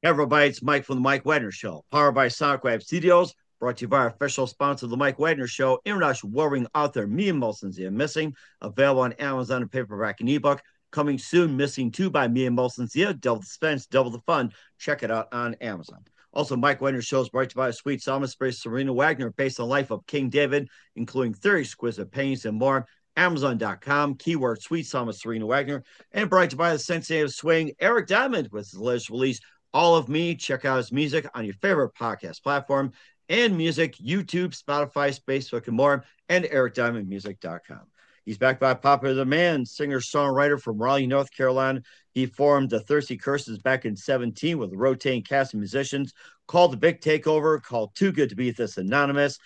Hey everybody, it's Mike from the Mike Wagner Show, powered by SoundCloud Studios, brought to you by our official sponsor, the Mike Wagner Show, international warring author Me and Molson's Here Missing, available on Amazon and paperback and ebook. Coming soon, Missing 2 by Me and Molson's Here, double the suspense, double the fun. Check it out on Amazon. Also, Mike Wagner Show is brought to you by a sweet psalmist, Serena Wagner, based on the life of King David, including 30 exquisite paintings and more. Amazon.com, keyword Sweet Psalmist Serena Wagner, and brought to you by the Sensei of Swing, Eric Diamond, with his latest release, All of Me. Check out his music on your favorite podcast platform and music, YouTube, Spotify, Facebook, and more, and ericdiamondmusic.com. He's backed by popular demand, singer-songwriter from Raleigh, North Carolina. He formed the Thirsty Curses back in 17 with a rotating cast of musicians called The Big Takeover, called Too Good to Be This Anonymous.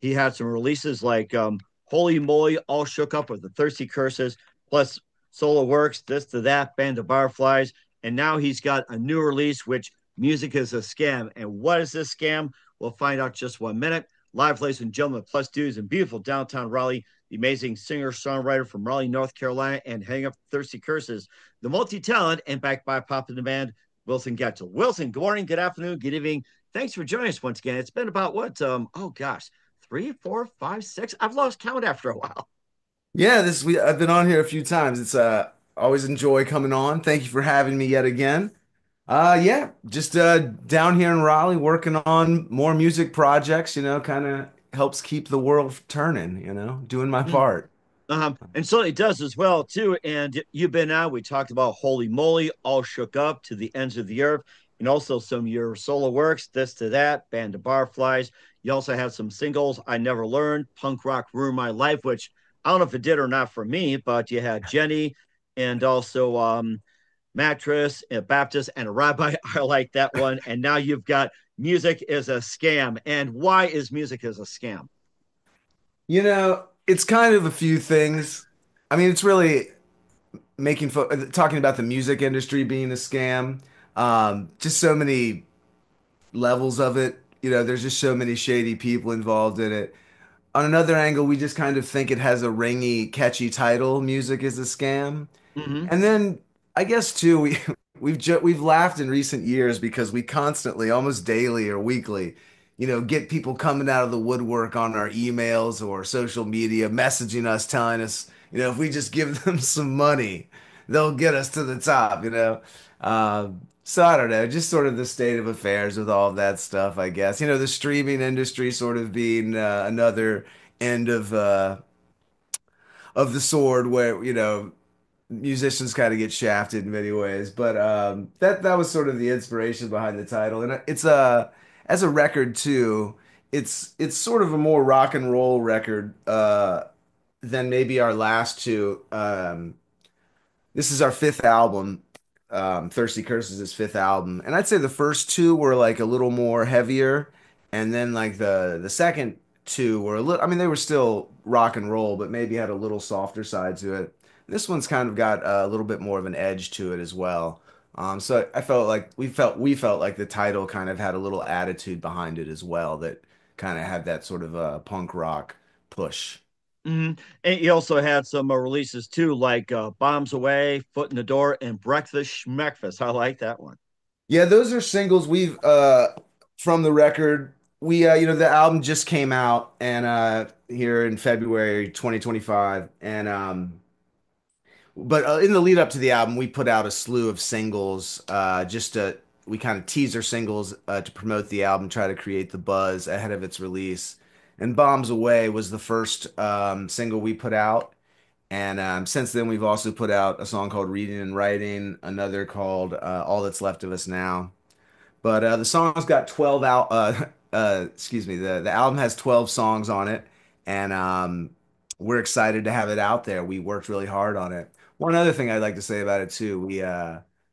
He had some releases like Holy Moly, All Shook Up with the Thirsty Curses, plus Solo Works, This to That, Band of Barflies, and now he's got a new release, which music is a scam. And what is this scam? We'll find out just 1 minute. Live, ladies and gentlemen, plus dudes in beautiful downtown Raleigh, the amazing singer-songwriter from Raleigh, North Carolina, and Hang Up Thirsty Curses, the multi-talent and backed by Pop in the Band, Wilson Getchell. Wilson, good morning, good afternoon, good evening. Thanks for joining us once again. It's been about what? Oh gosh, 3, 4, 5, 6. I've lost count after a while. Yeah, I've been on here a few times. It's always enjoy coming on. Thank you for having me yet again. Yeah, just down here in Raleigh working on more music projects, kind of helps keep the world turning, doing my Mm. part. And so it does as well too. And you've been out. We talked about Holy Moly, All Shook Up, To the Ends of the Earth, and also some of your solo works, This to That, Band of Barflies. You also have some singles, I Never Learned, Punk Rock Ruined My Life, which I don't know if it did or not for me, but you had Jenny and also Mattress, a Baptist, and a Rabbi. I like that one. And now you've got Music is a Scam. And why is music is a scam? It's kind of a few things. I mean, it's really talking about the music industry being a scam. Just so many levels of it. There's just so many shady people involved in it. On another angle, we just kind of think it has a ringy, catchy title. Music is a scam. Mm-hmm. And then I guess too, we've laughed in recent years because we constantly, almost daily or weekly, get people coming out of the woodwork on our emails or social media, messaging us, telling us, if we just give them some money, they'll get us to the top. So I don't know, just sort of the state of affairs with all of that stuff, I guess. The streaming industry sort of being another end of the sword where, musicians kind of get shafted in many ways, but that was sort of the inspiration behind the title, and it's as a record too. It's sort of a more rock and roll record than maybe our last two. This is our fifth album. Thirsty Curses is fifth album, and I'd say the first two were like a little more heavier, and then like the second two were a little. I mean, they were still rock and roll, but maybe had a little softer side to it. This one's kind of got a little bit more of an edge to it as well. So I felt like we felt like the title kind of had a little attitude behind it as well that kind of had that sort of punk rock push. Mm-hmm. And he also had some releases too, like Bombs Away, Foot in the Door, and Breakfast Schmeckfast. I like that one. Yeah, those are singles we've from the record. We the album just came out and here in February 2025, and but in the lead up to the album we put out a slew of singles just to we kind of teaser singles to promote the album, try to create the buzz ahead of its release. And Bombs Away was the first single we put out. And since then, we've also put out a song called Reading and Writing, another called All That's Left of Us Now. But the song's got 12 out excuse me, the album has 12 songs on it, and we're excited to have it out there. We worked really hard on it. One other thing I'd like to say about it too,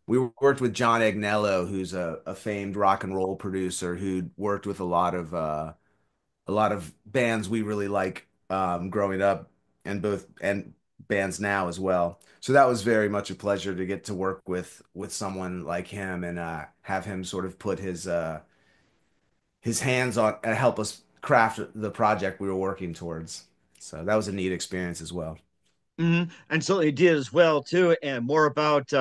we worked with John Agnello, who's a famed rock and roll producer who'd worked with a lot of bands we really like growing up, and bands now as well. So that was very much a pleasure to get to work with someone like him and have him sort of put his hands on and help us craft the project we were working towards. So that was a neat experience as well. And certainly did as well too. And more about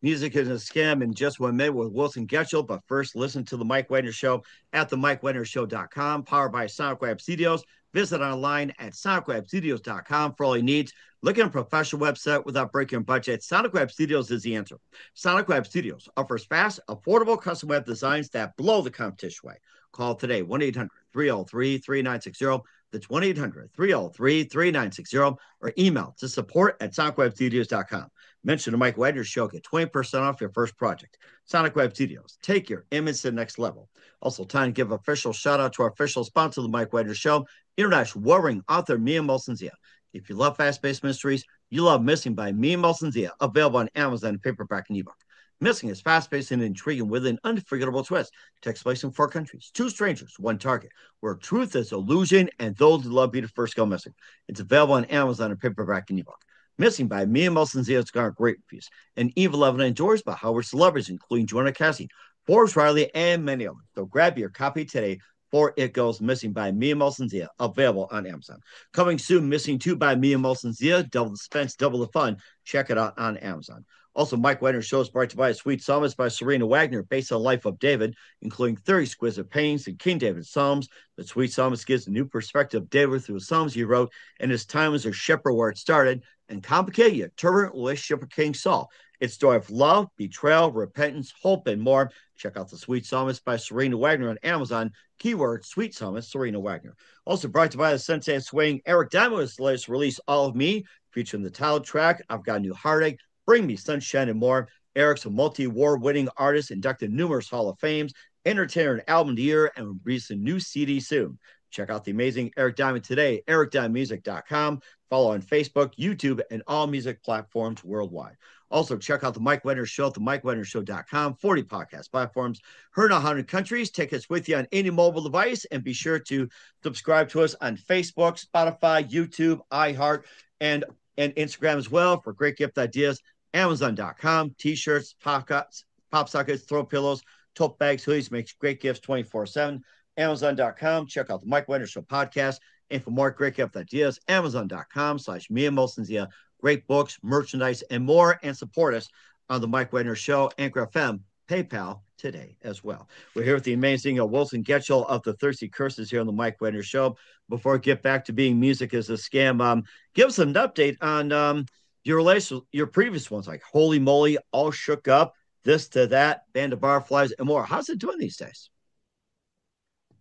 music is a scam in just 1 minute with Wilson Getchell. But first, listen to the Mike Wagner Show at the MikeWagnerShow.com, powered by Sonic Web Studios. Visit online at SonicWebStudios.com for all your needs. Look at a professional website without breaking your budget. Sonic Web Studios is the answer. Sonic Web Studios offers fast, affordable custom web designs that blow the competition away. Call today 1-800-303-3960. That's 1-800-303-3960 or email to support at sonicwebstudios.com. Mention the Mike Wagner Show. Get 20% off your first project. Sonic Web Studios. Take your image to the next level. Also, time to give official shout out to our official sponsor of the Mike Wagner Show, international warring author Mia Molson-Zia. If you love fast-paced mysteries, you love Missing by Mia Molson-Zia, available on Amazon, paperback, and ebook. Missing is fast-paced and intriguing with an unforgettable twist. It takes place in 4 countries, 2 strangers, 1 target, where truth is illusion and those who love you to first go missing. It's available on Amazon and paperback and ebook. Missing by Mia Molson-Zia has garnered great reviews and even loved and endorsed by Howard celebrities, including Joanna Cassie, Forbes Riley, and many others. So grab your copy today for It Goes Missing by Mia Molson-Zia, available on Amazon. Coming soon, Missing 2 by Mia Molson-Zia, double the suspense, double the fun. Check it out on Amazon. Also, Mike Wagner Show is brought to you by Sweet Psalmist by Serena Wagner, based on the life of David, including 30 exquisite paintings and King David's Psalms. The Sweet Psalmist gives a new perspective of David through the Psalms he wrote and his time as a shepherd where it started, and complicated yet turbulent relationship with King Saul. It's a story of love, betrayal, repentance, hope, and more. Check out The Sweet Psalmist by Serena Wagner on Amazon. Keyword Sweet Psalmist, Serena Wagner. Also brought to you by the Sensei Swing, Eric Diamond's latest release, All of Me, featuring the title track, I've Got a New Heartache, Bring Me Sunshine, and more. Eric's a multi-award winning artist, inducted in numerous Hall of Fames, entertainer and album of the year, and will release a new CD soon. Check out the amazing Eric Diamond today, ericdiamondmusic.com. Follow on Facebook, YouTube, and all music platforms worldwide. Also, check out the Mike Wagner Show at the MikeWagnerShow.com, 40 podcast platforms, heard in 100 countries. Take us with you on any mobile device, and be sure to subscribe to us on Facebook, Spotify, YouTube, iHeart, and Instagram as well for great gift ideas. Amazon.com, t-shirts, pop sockets, throw pillows, tote bags, hoodies, makes great gifts 24/7. Amazon.com, check out the Mike Wagner Show podcast. And for more great gift ideas, Amazon.com/Mia Molson-Zia. Great books, merchandise, and more. And support us on the Mike Wagner Show, Anchor FM, PayPal today as well. We're here with the amazing Wilson Getchell of the Thirsty Curses here on the Mike Wagner Show. Before we get back to being music is a scam, give us an update on your previous ones, like Holy Moly, All Shook Up, This to That, Band of Barflies, and more. How's it doing these days?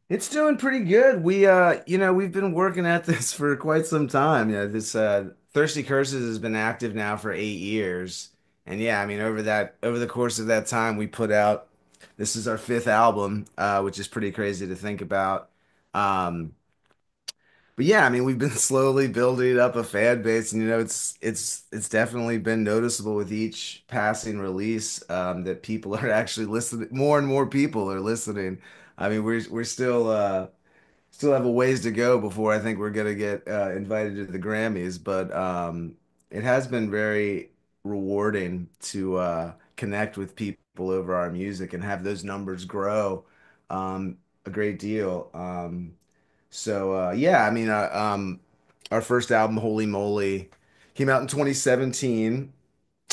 It's doing pretty good. We've been working at this for quite some time. This Thirsty Curses has been active now for 8 years. And yeah, I mean, over the course of that time, we put out this is our fifth album, which is pretty crazy to think about. Um, but yeah, I mean, we've been slowly building up a fan base, and it's definitely been noticeable with each passing release that people are actually listening. More and more people are listening. I mean, we're still have a ways to go before I think we're gonna get invited to the Grammys, but it has been very rewarding to connect with people over our music and have those numbers grow a great deal. Yeah, I mean, our first album, Holy Moly, came out in 2017.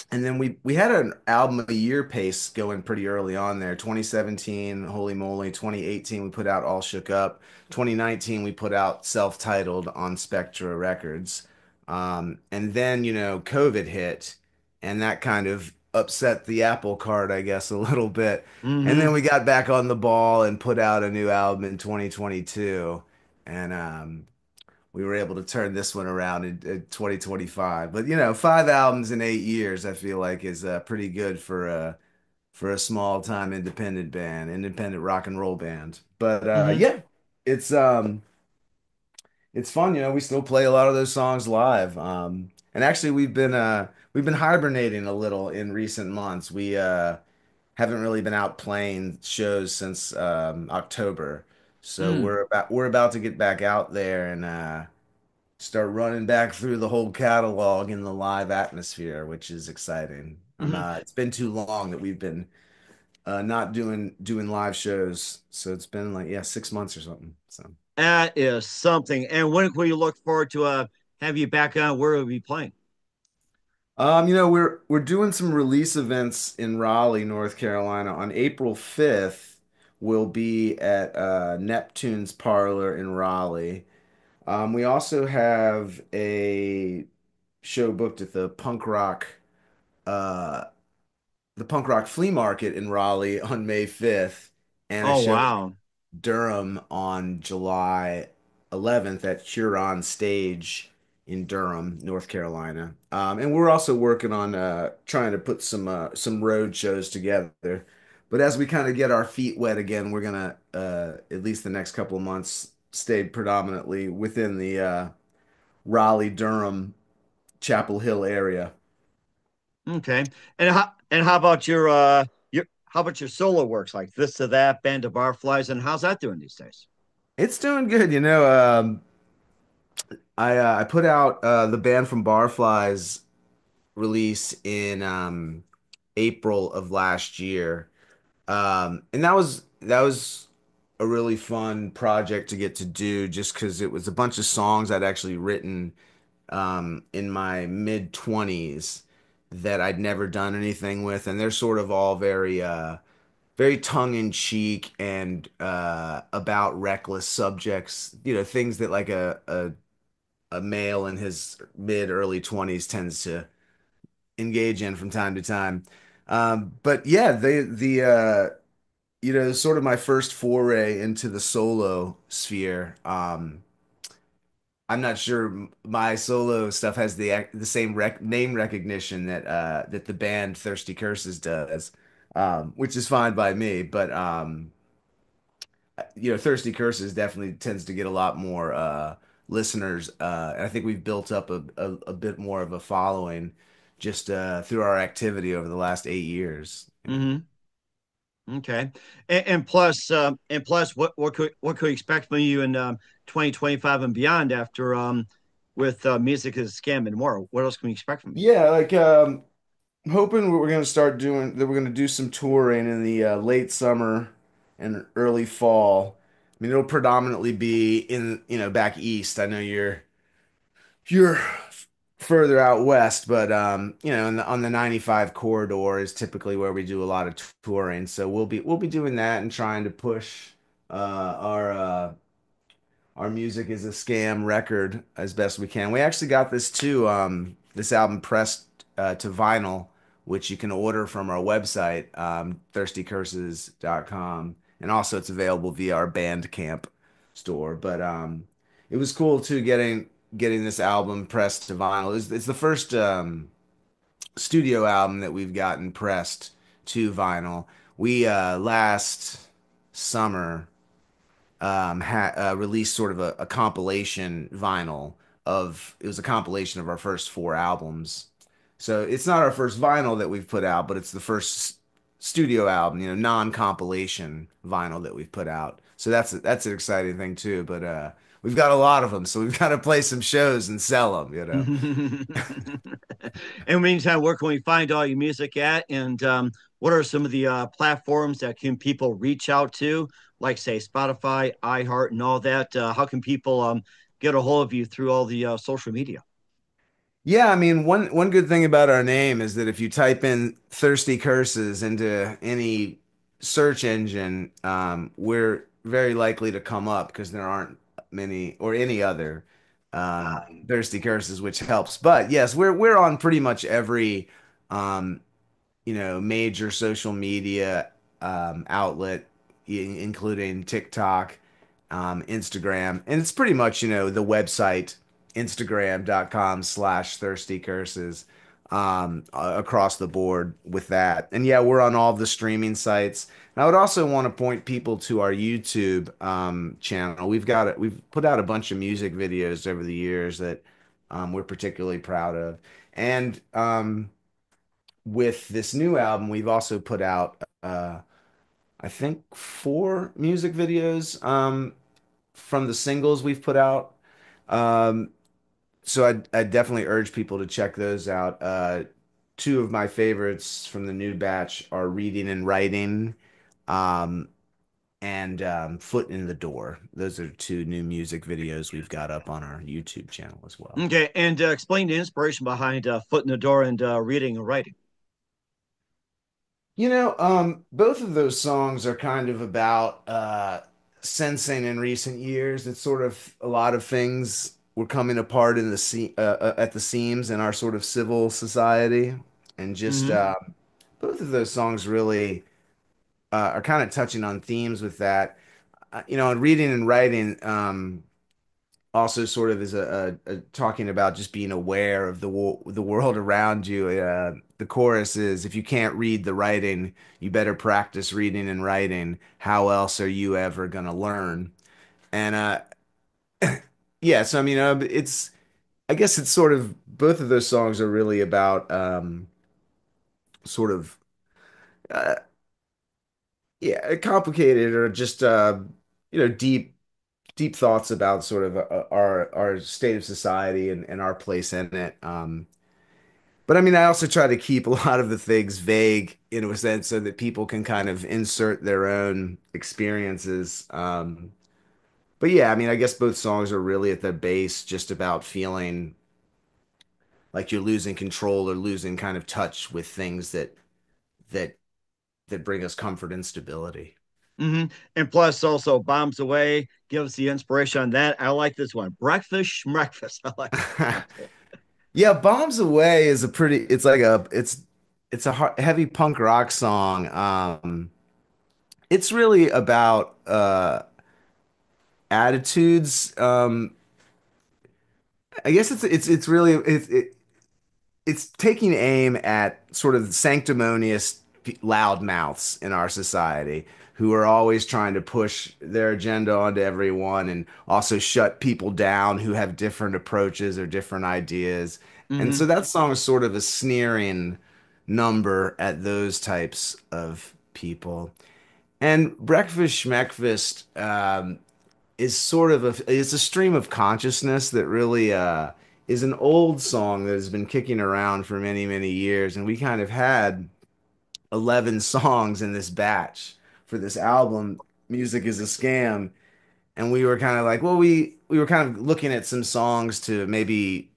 And then we had an album a year pace going pretty early on there. 2017, Holy Moly. 2018, we put out All Shook Up. 2019, we put out self-titled on Spectra Records. And then, COVID hit, and that kind of upset the apple cart, I guess, a little bit. And then Mm-hmm. we got back on the ball and put out a new album in 2022. And we were able to turn this one around in 2025. But 5 albums in 8 years, I feel like is pretty good for a small time independent band, independent rock and roll band. But Mm-hmm. yeah, it's um it's fun. We still play a lot of those songs live. And actually we've been hibernating a little in recent months. We haven't really been out playing shows since October. So Mm. we're about to get back out there and start running back through the whole catalog in the live atmosphere, which is exciting. Mm-hmm. It's been too long that we've been not doing live shows, so it's been like 6 months or something. So That is something. And when will you look forward to have you back on? Where will you be playing? We're doing some release events in Raleigh, North Carolina. On April 5th, we'll be at Neptune's Parlor in Raleigh. We also have a show booked at uh, the punk rock flea market in Raleigh on May 5th, and a Oh, show wow. Durham on July 11th at Huron Stage in Durham, North Carolina. And we're also working on trying to put some road shows together. But as we kind of get our feet wet again, we're gonna at least the next couple of months stay predominantly within the Raleigh, Durham, Chapel Hill area. Okay. And how about your how about your solo works like This to That, Band of Barflies, and how's that doing these days? It's doing good, you know. I put out the band from Barflies release in April of last year. And that was a really fun project to get to do just because it was a bunch of songs I'd actually written in my mid 20s that I'd never done anything with, and they're sort of all very tongue in cheek and about reckless subjects, things that like a male in his mid early 20s tends to engage in from time to time. But yeah, sort of my first foray into the solo sphere. I'm not sure my solo stuff has the same name recognition that the band Thirsty Curses does, which is fine by me. But Thirsty Curses definitely tends to get a lot more listeners, and I think we've built up a bit more of a following just through our activity over the last 8 years. Hmm. Okay. And plus, what could we expect from you in 2025 and beyond after with Music is a Scam and more? What else can we expect from you? Yeah, like I'm hoping we're going to start doing that. We're going to do some touring in the late summer and early fall. I mean, it'll predominantly be in, back east. I know you're further out west, but on the 95 corridor is typically where we do a lot of touring. So we'll be doing that and trying to push our music is a scam record as best we can. We actually got this album pressed to vinyl, which you can order from our website, thirstycurses.com. And also it's available via our Bandcamp store. But it was cool too getting this album pressed to vinyl. It's the first studio album that we've gotten pressed to vinyl. We last summer released sort of a compilation vinyl of it was a compilation of our first four albums. So it's not our first vinyl that we've put out, but it's the first studio album, non-compilation vinyl that we've put out. So that's an exciting thing too. But we've got a lot of them, so we've got to play some shows and sell them. In the meantime, where can we find all your music at? And what are some of the platforms that can people reach out to, like say Spotify, iHeart, and all that? How can people get a hold of you through all the social media? Yeah, I mean, one good thing about our name is that if you type in Thirsty Curses into any search engine, we're very likely to come up because there aren't many or any other Thirsty Curses, which helps. But yes, we're on pretty much every um, major social media outlet, including TikTok, Instagram, and it's pretty much, the website, Instagram.com/thirsty curses, across the board with that. And yeah, we're on all the streaming sites. And I would also want to point people to our YouTube channel. We've put out a bunch of music videos over the years that we're particularly proud of. And with this new album, we've also put out, I think, four music videos from the singles we've put out. Um, so I definitely urge people to check those out. Two of my favorites from the new batch are Reading and Writing. Um, and Foot in the Door. Those are two new music videos we've got up on our YouTube channel as well. Okay, and explain the inspiration behind Foot in the Door and reading and writing. Both of those songs are kind of about sensing in recent years. It's sort of a lot of things were coming apart in at the seams in our sort of civil society, and just Hmm. both of those songs really are kind of touching on themes with that. And reading and writing. Also sort of is a talking about just being aware of the world around you. The chorus is, if you can't read the writing, you better practice reading and writing. How else are you ever gonna learn? And yeah, so I mean, it's I guess it's sort of both of those songs are really about sort of uh, yeah, complicated or just deep thoughts about sort of our state of society and our place in it. But I mean, I also try to keep a lot of the things vague in a sense so that people can kind of insert their own experiences. But yeah, I mean, I guess both songs are really at the base just about feeling like you're losing control or losing kind of touch with things that that bring us comfort and stability. Hmm. And plus, also Bombs Away gives the inspiration on that. I like this one. Breakfast Schmeckfast. I like that one too. Yeah, Bombs Away is a pretty it's like a it's a heavy punk rock song. It's really about attitudes. I guess it's really it's taking aim at sort of sanctimonious loudmouths in our society who are always trying to push their agenda onto everyone and also shut people down who have different approaches or different ideas. And so Hmm. that song is sort of a sneering number at those types of people. And Breakfast Schmeckfist is sort of it's a stream of consciousness that really is an old song that has been kicking around for many, many years. And we kind of had 11 songs in this batch for this album, Music is a Scam. And we were kind of like, well, we were kind of looking at some songs to maybe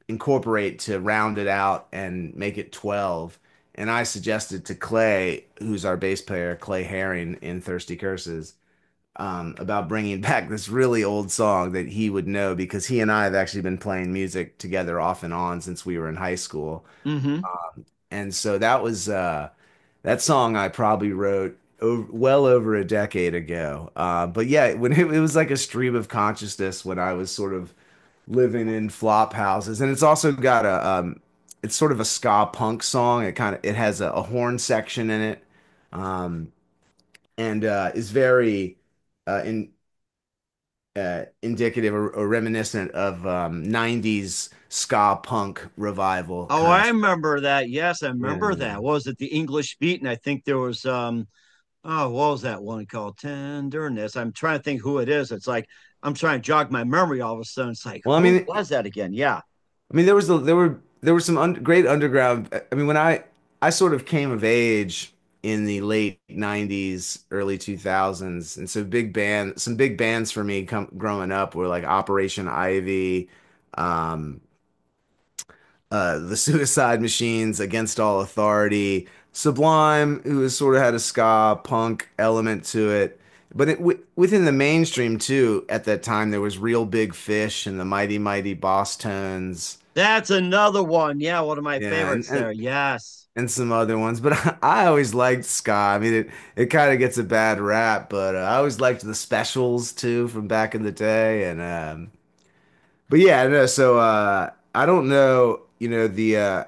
incorporate to round it out and make it 12. And I suggested to Clay, who's our bass player, Clay Herring in Thirsty Curses, about bringing back this really old song that he would know because he and I have actually been playing music together off and on since we were in high school. Hmm. And so that song I probably wrote well over a decade ago. But yeah, when it was like a stream of consciousness when I was sort of living in flop houses, and it's also got it's sort of a ska punk song. It has a horn section in it, um, and is very in indicative or reminiscent of 90s ska punk revival Oh, I concept. remember that. Yes, I remember Yeah. that. What was it? The English Beat, and I think there was oh, what was that one called? Tenderness. I'm trying to think who it is. It's like I'm trying to jog my memory all of a sudden. It's like, Well, who was that again? Yeah. there were some great underground. I mean, when I sort of came of age in the late 90s, early 2000s, and so some big bands for me growing up were like Operation Ivy, um, the Suicide Machines, Against All Authority, Sublime, who was sort of had a ska punk element to it. But within the mainstream too, at that time there was Real Big Fish and the Mighty Mighty Boss Tones. That's another one. Yeah, one of my Yeah, favorites there. Yes. and some other ones. But I always liked ska. I mean, it kind of gets a bad rap, but I always liked the Specials too from back in the day. And but yeah, no. So I don't know. The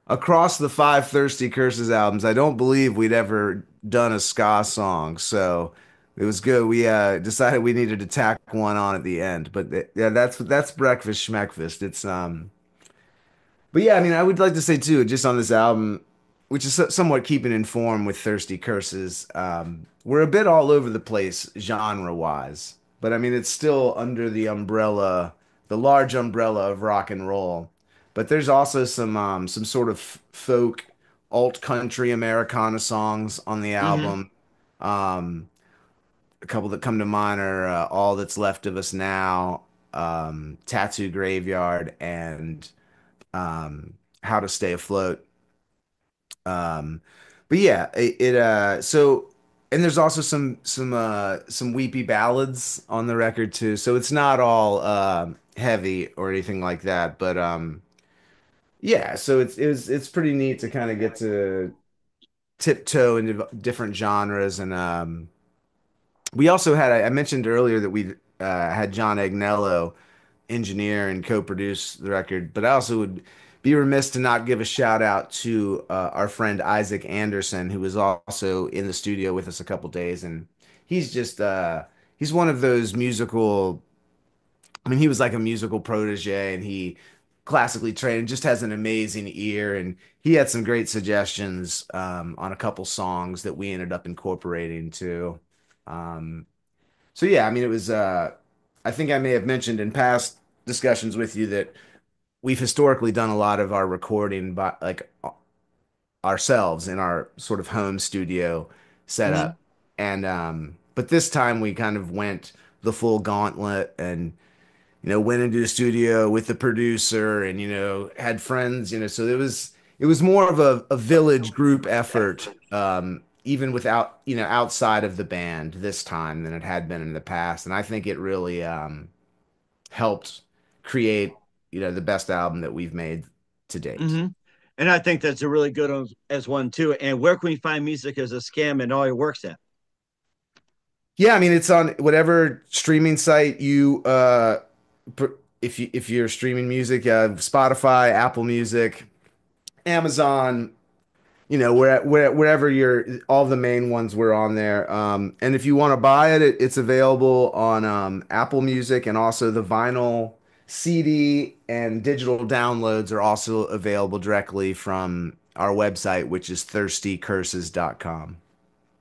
across the five Thirsty Curses albums, I don't believe we'd ever done a ska song. So it was good. We decided we needed to tack one on at the end. But yeah, that's Breakfast Schmeckfest. But yeah, I mean, I would like to say too, just on this album, which is somewhat keeping in form with Thirsty Curses, we're a bit all over the place genre-wise. But I mean, it's still under the large umbrella of rock and roll. But there's also some sort of folk alt country Americana songs on the Hmm. album. a couple that come to mind are All That's Left of Us Now, Tattoo Graveyard, and How to Stay Afloat. Um, but yeah, so and there's also some weepy ballads on the record too. So it's not all heavy or anything like that, but yeah, so it's pretty neat to kind of get to tiptoe into different genres. And we also had, I mentioned earlier that we had John Agnello engineer and co-produce the record, but I also would be remiss to not give a shout out to our friend Isaac Anderson, who was also in the studio with us a couple days. And he's just he's one of those musical, I mean, he was like a musical protege, and he classically trained, just has an amazing ear, and he had some great suggestions on a couple songs that we ended up incorporating too. Um, so yeah, I mean, it was. I think I may have mentioned in past discussions with you that we've historically done a lot of our recording by like ourselves in our sort of home studio Hmm. setup, and but this time we kind of went the full gauntlet and went into the studio with the producer and, had friends, so it was more of a village group effort, even without, outside of the band this time than it had been in the past. And I think it really helped create, the best album that we've made to date. Hmm. And I think that's a really good one as one too. And where can we find music as a scam and all your works at? Yeah, I mean it's on whatever streaming site you if you're streaming music, Spotify, Apple Music, Amazon, wherever all the main ones were on there. And if you want to buy it, it's available on Apple Music, and also the vinyl CD and digital downloads are also available directly from our website, which is thirstycurses.com.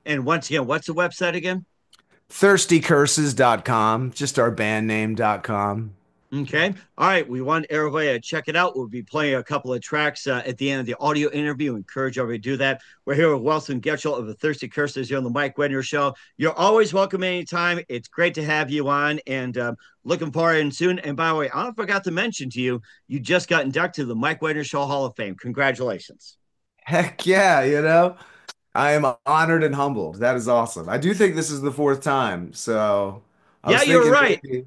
And once again, what's the website again? Thirstycurses.com, just our band name.com. Okay. All right. We want everybody to check it out. We'll be playing a couple of tracks at the end of the audio interview. Encourage everybody to do that. We're here with Wilson Getchell of the Thirsty Cursors here on the Mike Wedner Show. You're always welcome anytime. It's great to have you on, and looking forward and soon. And by the way, I forgot to mention to you, you just got inducted to the Mike Wedner Show Hall of Fame. Congratulations. Heck yeah, I am honored and humbled. That is awesome. I do think this is the fourth time. So I Yeah, was you're thinking right. maybe.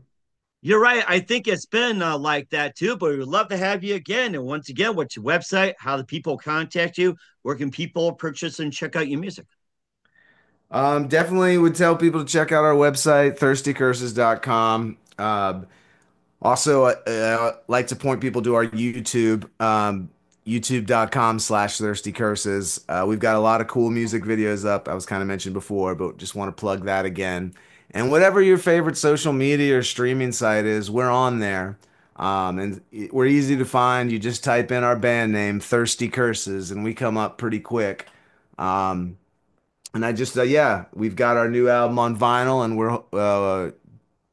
You're right. I think it's been like that too, but we'd love to have you again. And once again, what's your website? How do people contact you? Where can people purchase and check out your music? Definitely would tell people to check out our website, thirstycurses.com. Also, like to point people to our YouTube, youtube.com/thirstycurses. We've got a lot of cool music videos up. I was kind of mentioned before, but just want to plug that again. And whatever your favorite social media or streaming site is, we're on there. And we're easy to find. You just type in our band name, Thirsty Curses, and we come up pretty quick. Um, and I just, yeah, we've got our new album on vinyl, and we're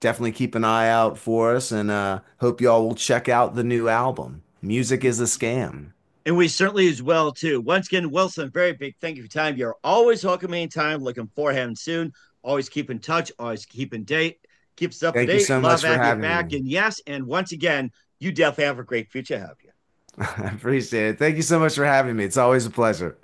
definitely keep an eye out for us, and hope y'all will check out the new album. Music is a scam. And we certainly as well too. Once again, Wilson, very big thank you for your time. You're always welcome anytime. Looking forward to having soon. Always keep in touch. Always keep in date. Keep us up to Thank you date. so Love much for having you having back. me. And yes, and once again, you definitely have a great future ahead of you. I appreciate it. Thank you so much for having me. It's always a pleasure.